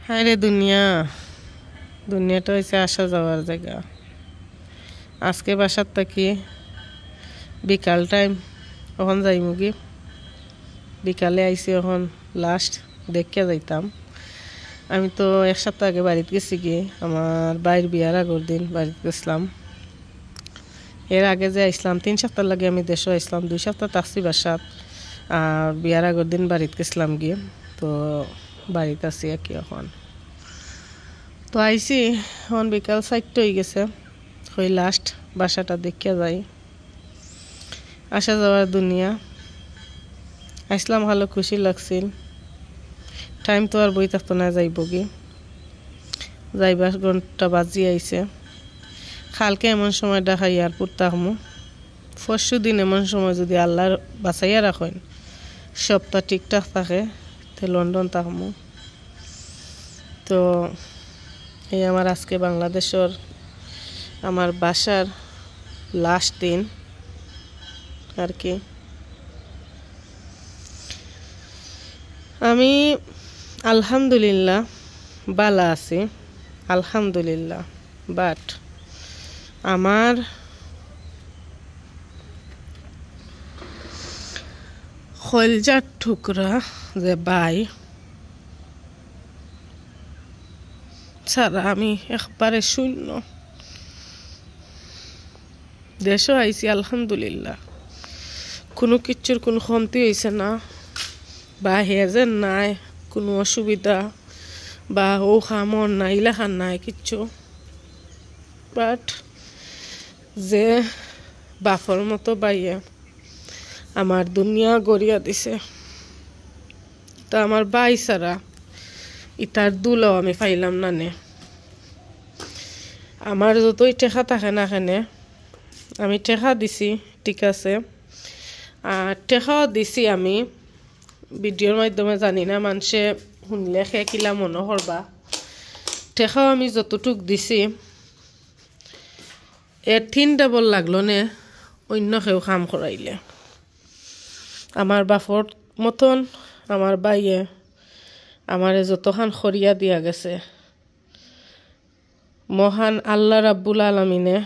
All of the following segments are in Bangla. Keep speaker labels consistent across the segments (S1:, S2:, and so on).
S1: হায় রে দুনিয়া, দুনিয়াটা হয়েছে আসা যাওয়ার জায়গা। আজকে বাসার থাকি বিকাল টাইম এখন যাইমু কি বিকালে আইসি, এখন লাস্ট দেখিয়া যাইতাম। আমি তো এক সপ্তাহ আগে বাড়িতে গেছি গিয়ে, আমার বাইর বিয়ার আগর দিন বাড়িতে গেছিলাম। এর আগে যে আইসলাম 3 সপ্তাহ লাগে আমি দেশে আইসলাম, 2 সপ্তাহ থাকছি বাসাত। আর বিয়ার আগর দিন বাড়িতে গেছিলাম গিয়ে, তো বাড়িতে আছি আর কি এখন। তো আইসি এখন বিকাল 4টা হয়ে গেছে, হই লাস্ট বাসাটা দেখিয়া যাই। আসা যাওয়ার দুনিয়া, আসলাম ভালো খুশি লাগছিল। টাইম তো আর বই থাকতো না, যাইব কি যাইবার ঘন্টা বাজি আইছে। কালকে এমন সময় দেখা এয়ারপোর্ট থাকমু, পরশু দিন এমন সময় যদি আল্লাহর বাঁচাইয়া রাখেন সবটা ঠিকঠাক থাকে, তো লন্ডন থাকমু। তো এই আমার আজকে বাংলাদেশের আমার বাসার লাস্ট দিন আর কি। আমি আলহামদুলিল্লাহ বালা আছি, আলহামদুলিল্লাহ। বাট আমার কলজার টুকরা যে ভাই ছাড়া আমি একবারে শূন্য। দেশও আইছি আলহামদুলিল্লাহ, কোনো কিচ্ছুর কোনো কমতি হয়েছে না, বা হেজের নাই কোনো অসুবিধা, বা ও খামর নাই লেখার নাই কিচ্ছু। বাট যে বাফর মতো বাইয়ে আমার দুনিয়া গড়িয়া দিছে, তা আমার বাই ছাড়া ইটার দুলো আমি পাইলাম না নে। আমার যতই টেকা থাকে না কেনে, আমি টেকা দিছি ঠিক আছে, আর টেকাও দিছি আমি ভিডিওর মাধ্যমে, জানি না মানুষে শুনলে সে কিলা মনে করবা। টেকাও আমি যতটুক দিছি এর 3 ডাবল লাগলো নে অন্য কেউ কাম করাইলে। আমার বাপর মতন আমার বাইয়ে আমারে যতখান খরিয়া দিয়া গেছে, মহান আল্লাহ রাব্বুল আলামিনে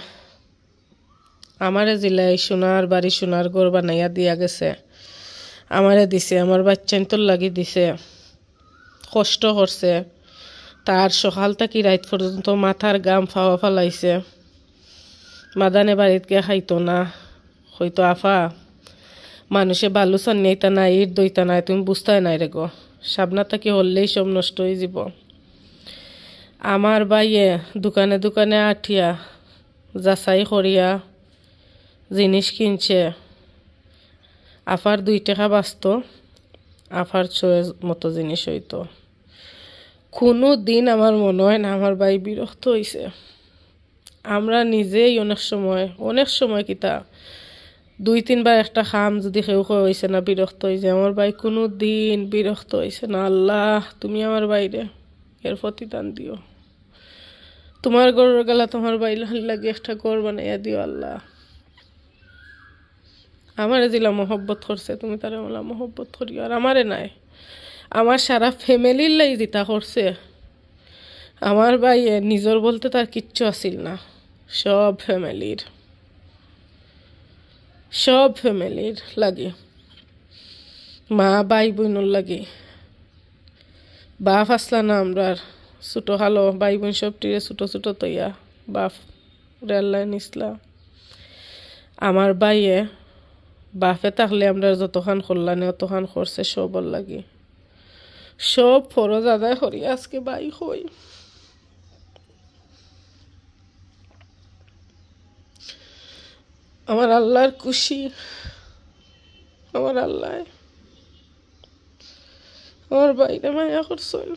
S1: আমারে জিলাই সোনার বাড়ি সোনার ঘর বানাইয়া দিয়া গেছে, আমারে দিছে, আমার বাচ্চান তোর লাগি দিছে, কষ্ট করছে, তার সকাল থেকে রাত পর্যন্ত মাথার গাম ফাওয়া ফালাইছে। মাদানে বাড়িতে গিয়ে খাইতো না, হয়তো আফা মানুষে বালু চান নেইতা নাই, ইট দইতা নাই, তুমি বুঝতাই নাই রে গো, সাবনা থাকি হরলেই সব নষ্ট হয়ে যাব। আমার বাইয়ে দোকানে দোকানে আঠিয়া যাচাই করিয়া জিনিস কিনছে, আফার 2 টাকা বাঁচত, আফার চয়েস মতো জিনিস হইতো। কোনো দিন আমার মনে হয় না আমার ভাই বিরক্ত হইছে। আমরা নিজেই অনেক সময় কিতা 2-3 বার একটা খাম যদি কেউ হয়েছে না বিরক্ত হয়েছে, আমার ভাই কোনো দিন বিরক্ত হয়েছে না। আল্লাহ তুমি আমার বাইরে এর প্রতিদান দিও, তোমার গড়ের গেলা তোমার বাইরে লাগে একটা গড় বানাইয়া দিও আল্লাহ। আমারে দিলা মহব্বত করছে, তুমি তারা মোলা মহব্বত করিও। আর আমারে নাই, আমার সারা ফ্যামিলির লাই দিতা করছে। আমার ভাই নিজর বলতে তার কিচ্ছু আসিল না, সব ফ্যামিলির লাগে, মা ভাই বোনর লাগে। বাপ আসলা না আমরার ছোটো খালো ভাই বোন সব টিরে ছোটো ছোটো তৈয়া বাপ রেল্লাই নিসলা। আমার বাইয়ে বাপে থাকলে আমরা যতখান করলানে অতখান করছে সবর লাগে, সব ফরজ আদায় করি আজকে বাই হই। আমার আল্লাহর খুশি, আমার আল্লাহ আমার বাইরে মায়া করছেন।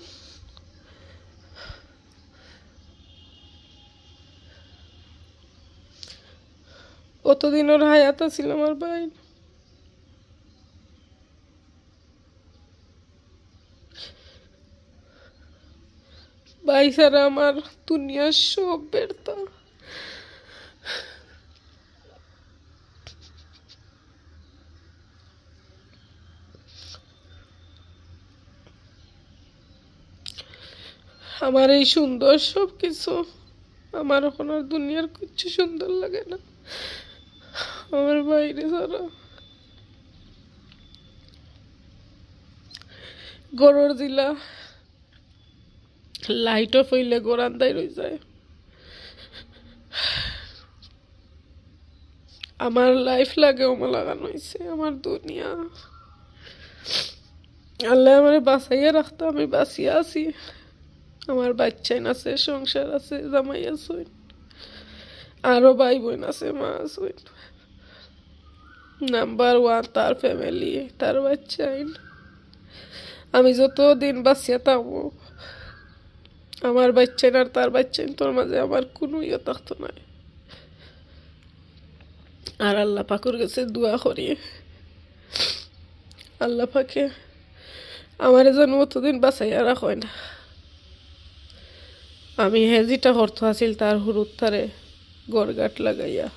S1: কতদিন ওর হায়াত ছিল আমার ভাই, ভাই ছাড়া আমার দুনিয়ার সব ব্যর্থ। আমার এই সুন্দর সব কিছু আমার এখন আর দুনিয়ার কিছু সুন্দর লাগে না আমার বাইরে ছাড়া। গরুর দিলা লাইট অফ হইলে গোরান্দায় রয়ে যায়। আমার লাইফ লাগে ওমা লাগানো হয়েছে আমার দুনিয়া। আল্লাহ আমার বাঁচাইয়া রাখতো, আমি বাঁচিয়া আছি। আমার বাচ্চাইন আছে, সংসার আছে, জামাই আছে, আরো ভাই বোন আছে, মা আছে। নাম্বার 1 তার ফ্যামিলি, তার বাচ্চাইন। আমি যত দিন বাঁচিয়া থাকবো আমার বাচ্চাইন আর তার বাচ্চাইন তোর মাঝে আমার কোনো ইয়ে থাকতো না। আর আল্লাহ পাকের কাছে দোয়া করি আল্লাহ পাকে আমার যেন অতদিন বাঁচাইয়া রাখেন। আমি যেটা অর্থ আছিল তার হুরুত্তারে গড়গাট লাগাইয়া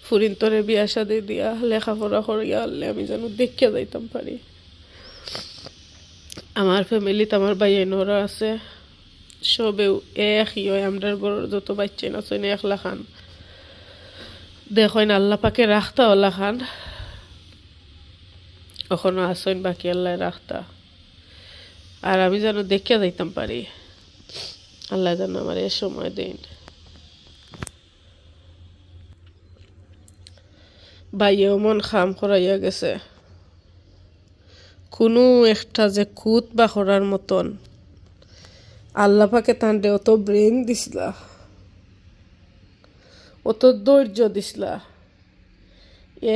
S1: ফুরিন্তরে বিয়া শাদি দিয়া লেখাপড়া করিয়া আনলে আমি যেন দেখিয়া যাইতাম পারি। আমার ফ্যামিলিতে আমার ভাইয়েনরা আছে, সবেও একই হয়। আমরা ঘরের যত বাচ্চা আছে একলা খান দেখেন আল্লাহ পাকে রাখতা ওলা খান এখনো আসেন, বাকি আল্লাহ রাখতা। আর আমি যেন দেখিয়া যাইতাম পারি, আল্লাহ যেন আমার এ সময় দিন। ভাইয়েও মন খাম করাইয়া গেছে, কোনো একটা যে খুঁত বা করার মতন আল্লাহ পাকে তান্ডে অত ব্রেন দিছিলা, অত ধৈর্য দিছিলা।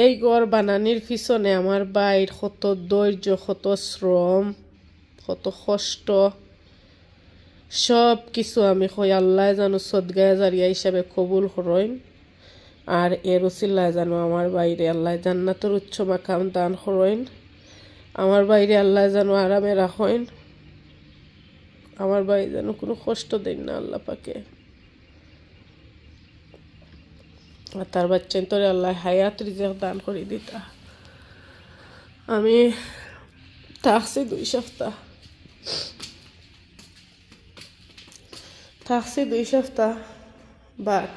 S1: এই ঘর বানানির পিছনে আমার বাইর কত ধৈর্য, কত শ্রম, কত কষ্ট, সব কিছু আমি কই আল্লাহ যেন সদগায় জারিয়া হিসাবে কবুল করেন। আর এর উসিলায় যেন আমার বাইরে আল্লাহ জান্নাতের উচ্চ মাকাম দান করেন। আমার বাইরে আল্লাহ যেন আরামে রাখেন, আমার বাইরে যেন কোনো কষ্ট দেন না আল্লাহ পাকে। আর তার বাচ্চান তোরে আল্লাহ হায়াত রিজিক দান করে দিতা। আমি থাকছি 2 সপ্তাহ, বাট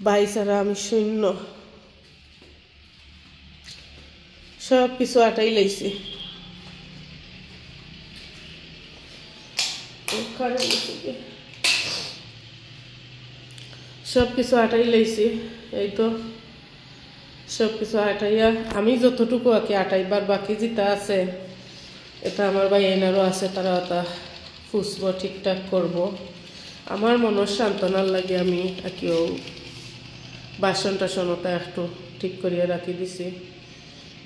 S1: ভাই ছাড়া আমি শূন্য, সব কিছু আটাই লাইছি। সব কিছু আটাই লাইছি, এই তো সব কিছু আটাইয়া আমি যতটুকু আঁকি আটাইবার বাকি যেটা আছে এটা আমার ভাই এনারও আছে, তারা ওটা ফুসবো, ঠিকঠাক করব। আমার মনের সান্ত্বনার লাগে আমি কেউ বাসন টাসন ওটা একটু ঠিক করিয়া রাখি দিছি।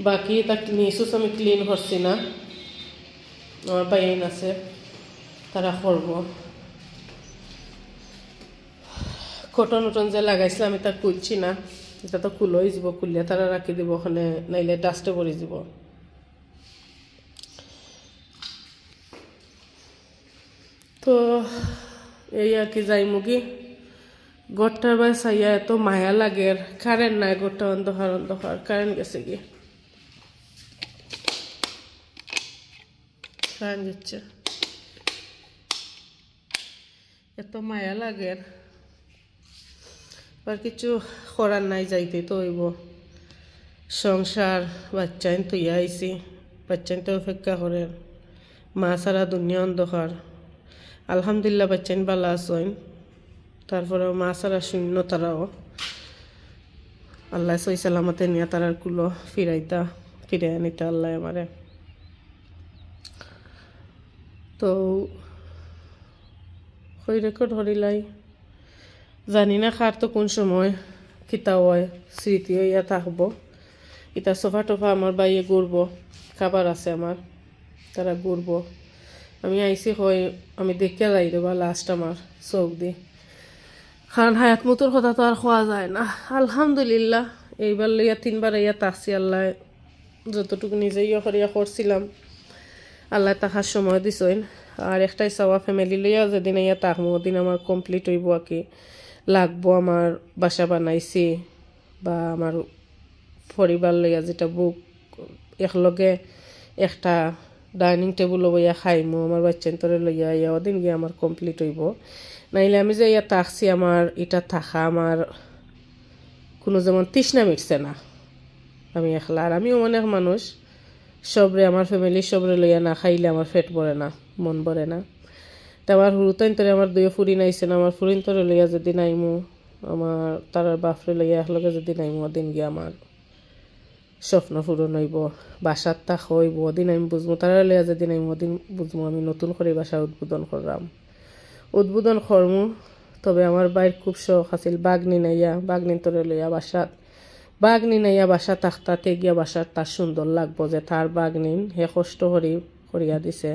S1: বাকি তা নিচুস আমি ক্লিন করছি না, আমার ভাই আছে তারা করব। কটন উটন যে লাগাইছিলাম এটা খুলছি না, এটা তো খুলই যাব, খুলিয়া তারা রাখি দিব ওখানে, নাইলে ডাস্টে পড়ে যাব। তো এই আর কি যাই মুগি ঘরটার বাই চাইয়া এত মায়া লাগে। কারেন্ট নাই, ঘরটা অন্ধকার অন্ধকার, কারেন্ট গেছে কি কারেন্ট গেছে, এত মায়া লাগে। আর কিছু করার নাই, যাইতে তো হইব। সংসার বাচ্চাইন তো আইছি, বাচ্চাইন তো অপেক্ষা করে, মা ছাড়া দুনিয়া অন্ধকার। আলহামদুলিল্লাহ বাচ্চাইন ভালো আছেন, তারপরে মা ছাড়া শূন্য তারাও। আল্লাহ সই সালামতে নিয়ে তারার কুলো ফিরে আনিতা আল্লাহ আমারে। তো হই রেকর্ড হরিলাই জানি না খার তো কোন সময় খিতা হয়, স্মৃতি হইয়া থাকবো। এটা সোফা টোফা আমার বাইয়ে ঘুরবো, খাবার আছে আমার, তারা ঘুরবো। আমি আইসি হয় আমি দেখিয়া যাই দেবা লাস্ট আমার চোখ দি, কারণ হায়াত মতোর কথা তো আর খোয়া যায় না। আলহামদুলিল্লাহ এইবার লইয়া 3 বার ইয়া তাকছি, আল্লাহ যতটুকু নিজে ইয়ে করিয়া করছিলাম আল্লাহ তাহার সময় দিছেন। আর একটাই চাওয়া, ফ্যামিলি লইয়া যেদিন ইয়া তাকমো ওদিন আমার কমপ্লিট হইব আর কি, লাগবো আমার বাসা বানাইছি বা আমার পরিবার লইয়া যেটা বুক একলগে একটা ডাইনিং টেবুলও বইয়া খাইমু আমার বাচ্চান তোরে লইয়া ইয়া ওদিন গিয়ে আমার কমপ্লিট হইব নাইলে আমি যে ইয়া থাকছি আমার এটা থাকা আমার কোনো যেমন তৃষ্ণা মিটছে না আমি একলা আর আমিও অনেক মানুষ সবরে আমার ফ্যামিলি সবরে লইয়া না খাইলে আমার পেট ভরে না মন ভরে না তো আমার হুরুতাইন তোরে আমার দুই ফুরি নাইছে না আমার ফুরিন তোরে লইয়া যদি নাইমু আমার তার বাপরে লইয়া একলগে যদি নাইমু ওদিন গিয়ে আমার স্বপ্ন পূরণ হইব বাসার তাক হইব ওদিন আমি বুঝবো তারা লইয়া যদি নাইমু ওদিন বুঝবো আমি নতুন করে বাসা উদ্বোধন করলাম উদ্বোধন করমু তবে আমার বাইর খুব শখ আছিল বাগনি নাইয়া বাগনি তোরে লইয়া বাসাত বাগনি নাইয়া বাসা তাকতাতে গিয়া বাসার তার সুন্দর লাগবো যে তার বাগনিন হে কষ্ট করিয়া দিছে